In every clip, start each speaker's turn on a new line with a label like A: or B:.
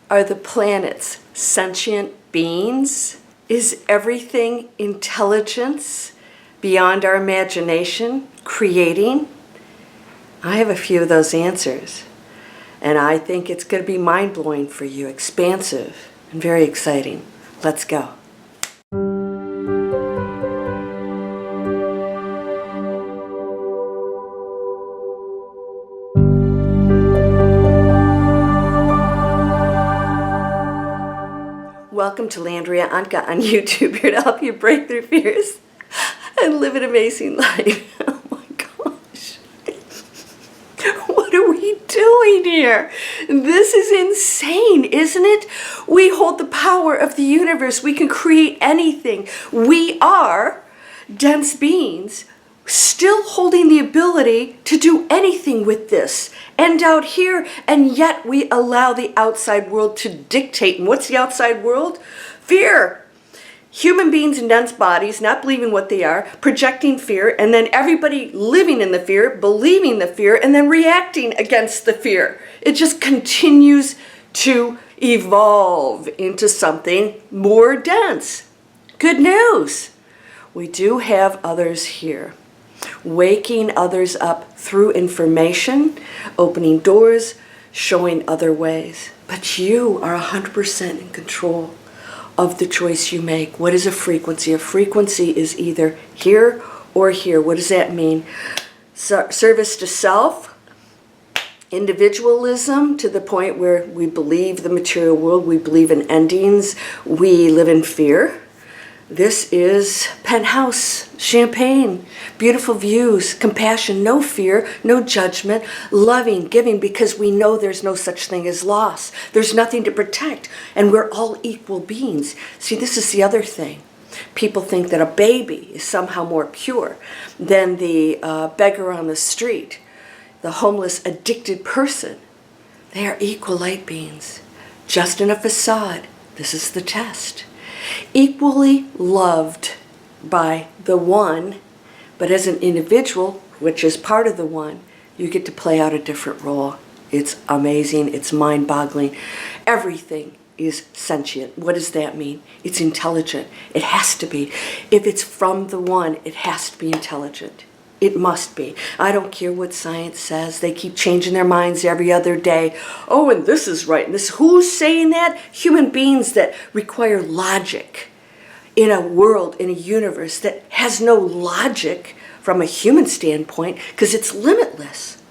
A: Are the planets sentient beings? Is everything intelligence beyond our imagination, creating? I have a few of those answers, and I think it's going to be mind-blowing for you, expansive, and very exciting. Let's go. Welcome to Landria Onkka on YouTube, here to help you break through fears and live an amazing life. Oh my gosh. What are we doing here? This is insane, isn't it? We hold the power of the universe. We can create anything. We are dense beings, still holding the ability to do anything with this and out here, and yet we allow the outside world to dictate. And what's the outside world? Fear. Human beings in dense bodies, not believing what they are, projecting fear, and then everybody living in the fear, believing the fear, and then reacting against the fear. It just continues to evolve into something more dense. Good news. We do have others here, waking others up through information, opening doors, showing other ways. But you are 100% in control of the choice you make. What is a frequency? A frequency is either here or here. What does that mean? Service to self, individualism to the point where we believe the material world, we believe in endings, we live in fear. This is penthouse, champagne, beautiful views, compassion, no fear, no judgment, loving, giving, because we know there's no such thing as loss. There's nothing to protect, and we're all equal beings. See, this is the other thing. People think that a baby is somehow more pure than the beggar on the street, the homeless, addicted person. They are equal light beings, just in a facade. This is the test. Equally loved by the one, but as an individual, which is part of the one, you get to play out a different role. It's amazing. It's mind-boggling. Everything is sentient. What does that mean? It's intelligent. It has to be. If it's from the one, it has to be intelligent. It must be. I don't care what science says. They keep changing their minds every other day. Oh, and this is right. And this, who's saying that? Human beings that require logic in a world, in a universe that has no logic from a human standpoint, because it's limitless.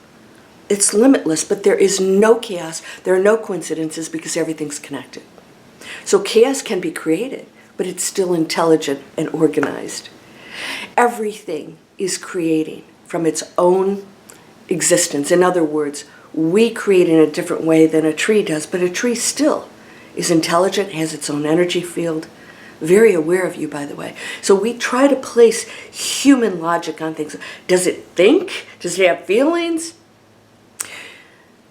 A: It's limitless, but there is no chaos. There are no coincidences because everything's connected. So chaos can be created, but it's still intelligent and organized. Everything is creating from its own existence. In other words, we create in a different way than a tree does, but a tree still is intelligent, has its own energy field, very aware of you, by the way. So we try to place human logic on things. Does it think? Does it have feelings?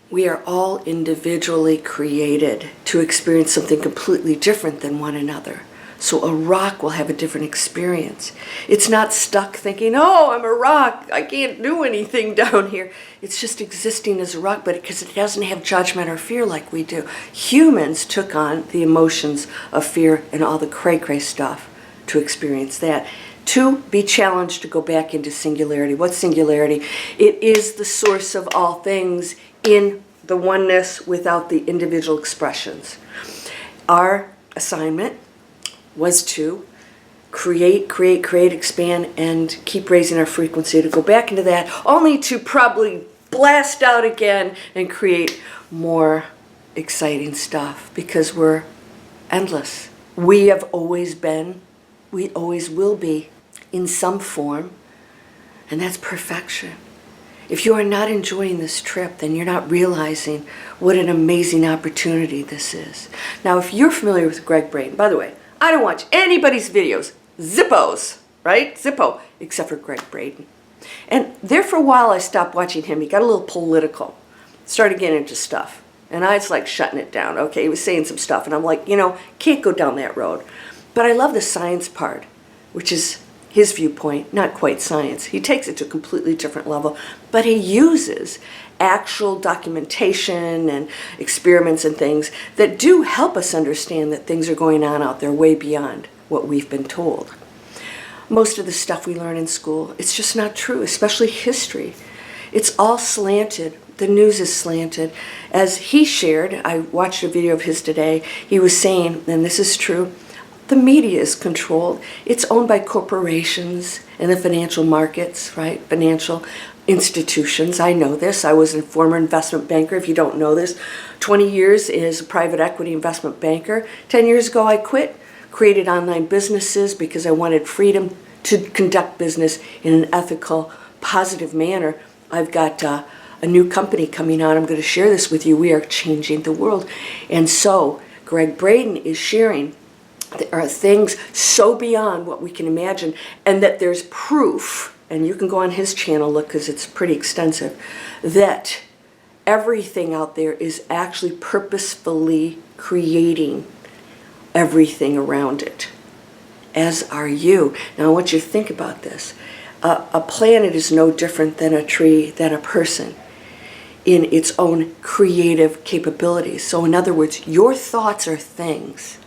A: We are all individually created to experience something completely different than one another. So a rock will have a different experience. It's not stuck thinking, oh, I'm a rock, I can't do anything down here. It's just existing as a rock, but because it doesn't have judgment or fear like we do. Humans took on the emotions of fear and all the cray-cray stuff to experience that. To be challenged to go back into singularity. What's singularity? It is the source of all things in the oneness without the individual expressions. Our assignment was to create, expand, and keep raising our frequency to go back into that, only to probably blast out again and create more exciting stuff, because we're endless. We have always been, we always will be in some form, and that's perfection. If you are not enjoying this trip, then you're not realizing what an amazing opportunity this is. Now, if you're familiar with Greg Braden, by the way, I don't watch anybody's videos, Zippos, right? Zippo, except for Greg Braden. And there for a while I stopped watching him. He got a little political, started getting into stuff. And I was like shutting it down. Okay, he was saying some stuff, and I'm like, you know, can't go down that road. But I love the science part, which is his viewpoint, not quite science. He takes it to a completely different level, but he uses actual documentation and experiments and things that do help us understand that things are going on out there way beyond what we've been told. Most of the stuff we learn in school, it's just not true, especially history. It's all slanted. The news is slanted. As he shared, I watched a video of his today, he was saying, and this is true, the media is controlled. It's owned by corporations and the financial markets, right? Financial institutions. I know this. I was a former investment banker. If you don't know this, 20 years as a private equity investment banker. 10 years ago, I quit, created online businesses because I wanted freedom to conduct business in an ethical, positive manner. I've got a new company coming out. I'm going to share this with you. We are changing the world. And so Greg Braden is sharing there are things so beyond what we can imagine, and that there's proof, and you can go on his channel, look, because it's pretty extensive, that everything out there is actually purposefully creating everything around it, as are you. Now I want you to think about this. A planet is no different than a tree, than a person in its own creative capabilities. So in other words, your thoughts are things.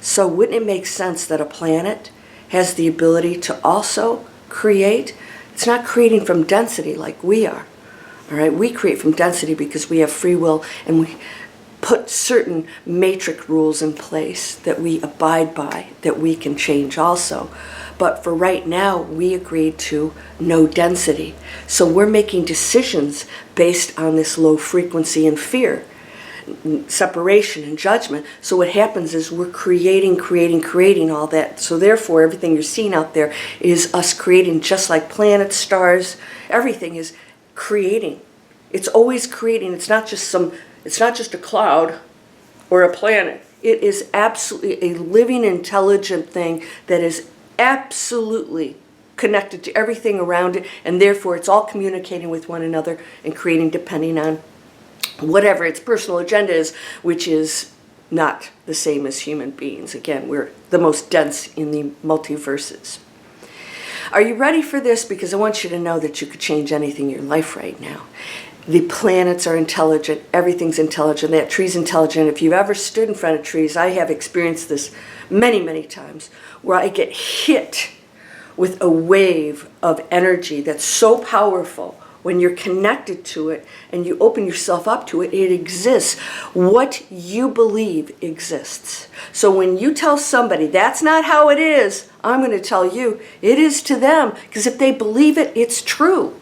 A: So wouldn't it make sense that a planet has the ability to also create? It's not creating from density like we are. All right, we create from density because we have free will and we put certain matrix rules in place that we abide by, that we can change also. But for right now, we agreed to no density. So we're making decisions based on this low frequency and fear, separation and judgment. So what happens is we're creating all that. So therefore, everything you're seeing out there is us creating, just like planets, stars, everything is creating. It's always creating. It's not just a cloud or a planet. It is absolutely a living, intelligent thing that is absolutely connected to everything around it, and therefore it's all communicating with one another and creating depending on whatever its personal agenda is, which is not the same as human beings. Again, we're the most dense in the multiverses. Are you ready for this? Because I want you to know that you could change anything in your life right now. The planets are intelligent. Everything's intelligent. That tree's intelligent. If you've ever stood in front of trees, I have experienced this many, many times, where I get hit with a wave of energy that's so powerful. When you're connected to it and you open yourself up to it, it exists. What you believe exists. So when you tell somebody that's not how it is, I'm going to tell you it is to them. Because if they believe it, it's true.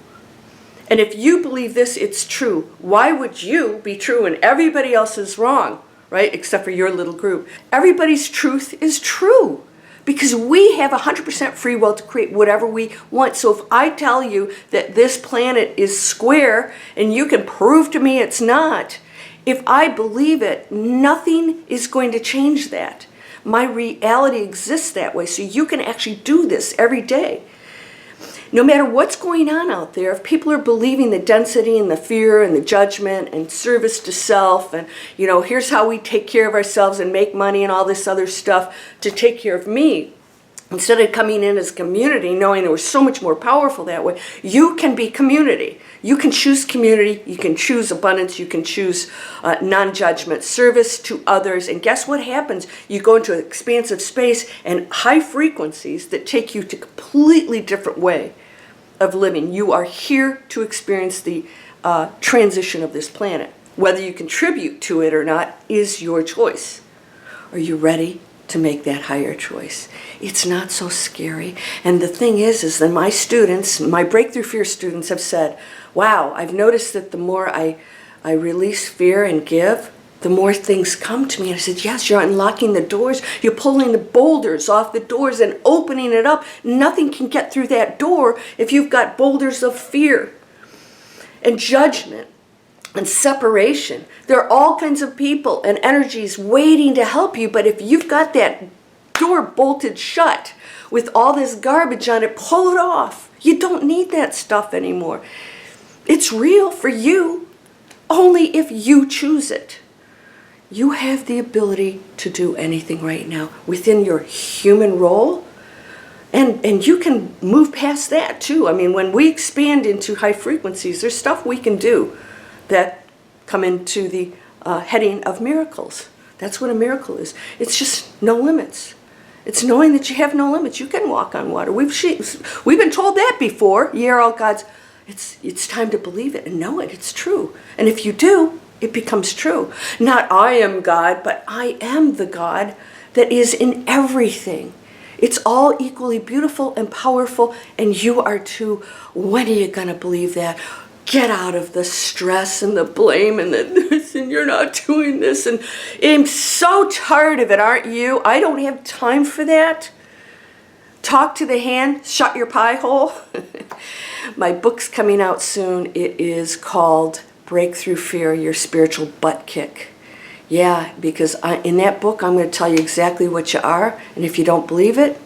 A: And if you believe this, it's true. Why would you be true and everybody else is wrong, right? Except for your little group. Everybody's truth is true. Because we have 100% free will to create whatever we want. So if I tell you that this planet is square and you can prove to me it's not, if I believe it, nothing is going to change that. My reality exists that way. So you can actually do this every day. No matter what's going on out there, if people are believing the density and the fear and the judgment and service to self and, here's how we take care of ourselves and make money and all this other stuff to take care of me, instead of coming in as community, knowing that we're so much more powerful that way, you can be community. You can choose community, you can choose abundance, you can choose non-judgment, service to others, and guess what happens? You go into an expansive space and high frequencies that take you to a completely different way of living. You are here to experience the transition of this planet. Whether you contribute to it or not is your choice. Are you ready to make that higher choice? It's not so scary. And the thing is that my students, my breakthrough fear students have said, wow, I've noticed that the more I release fear and give, the more things come to me. And I said, yes, you're unlocking the doors. You're pulling the boulders off the doors and opening it up. Nothing can get through that door if you've got boulders of fear and judgment and separation. There are all kinds of people and energies waiting to help you. But if you've got that door bolted shut with all this garbage on it, pull it off. You don't need that stuff anymore. It's real for you only if you choose it. You have the ability to do anything right now within your human role. And you can move past that too. I mean, when we expand into high frequencies, there's stuff we can do that come into the heading of miracles. That's what a miracle is. It's just no limits. It's knowing that you have no limits. You can walk on water. We've been told that before. Ye are all God's. It's time to believe it and know it. It's true. And if you do, it becomes true. Not I am God, but I am the God that is in everything. It's all equally beautiful and powerful, and you are too. When are you going to believe that? Get out of the stress and the blame and the this, and you're not doing this. And I'm so tired of it, aren't you? I don't have time for that. Talk to the hand, shut your pie hole. My book's coming out soon. It is called Breakthrough Fear, Your Spiritual Butt Kick. Yeah, because in that book, I'm going to tell you exactly what you are. And if you don't believe it,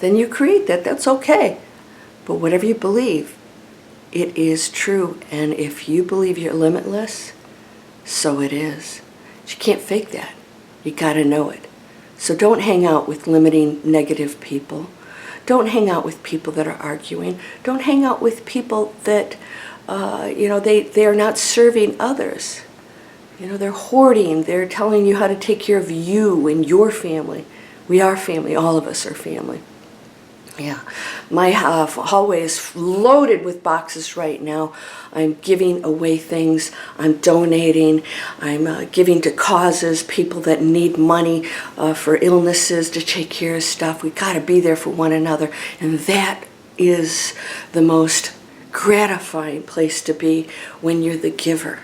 A: then you create that. That's okay. But whatever you believe, it is true. And if you believe you're limitless, so it is. But you can't fake that. You got to know it. So don't hang out with limiting negative people. Don't hang out with people that are arguing. Don't hang out with people that, they are not serving others. They're hoarding. They're telling you how to take care of you and your family. We are family. All of us are family. Yeah. My hallway is loaded with boxes right now. I'm giving away things. I'm donating. I'm giving to causes, people that need money for illnesses, to take care of stuff. We got to be there for one another. And that is the most gratifying place to be when you're the giver.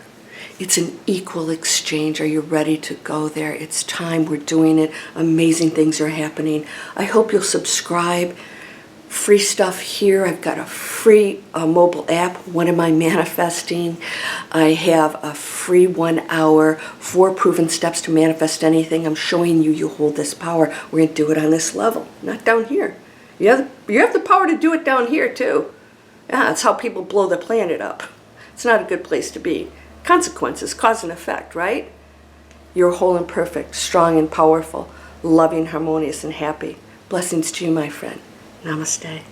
A: It's an equal exchange. Are you ready to go there? It's time. We're doing it. Amazing things are happening. I hope you'll subscribe. Free stuff here. I've got a free mobile app. What am I manifesting? I have a free 1 hour, 4 proven steps to manifest anything. I'm showing you hold this power. We're going to do it on this level, not down here. You have the power to do it down here too. Yeah, that's how people blow the planet up. It's not a good place to be. Consequences, cause and effect, right? You're whole and perfect, strong and powerful, loving, harmonious, and happy. Blessings to you, my friend. Namaste.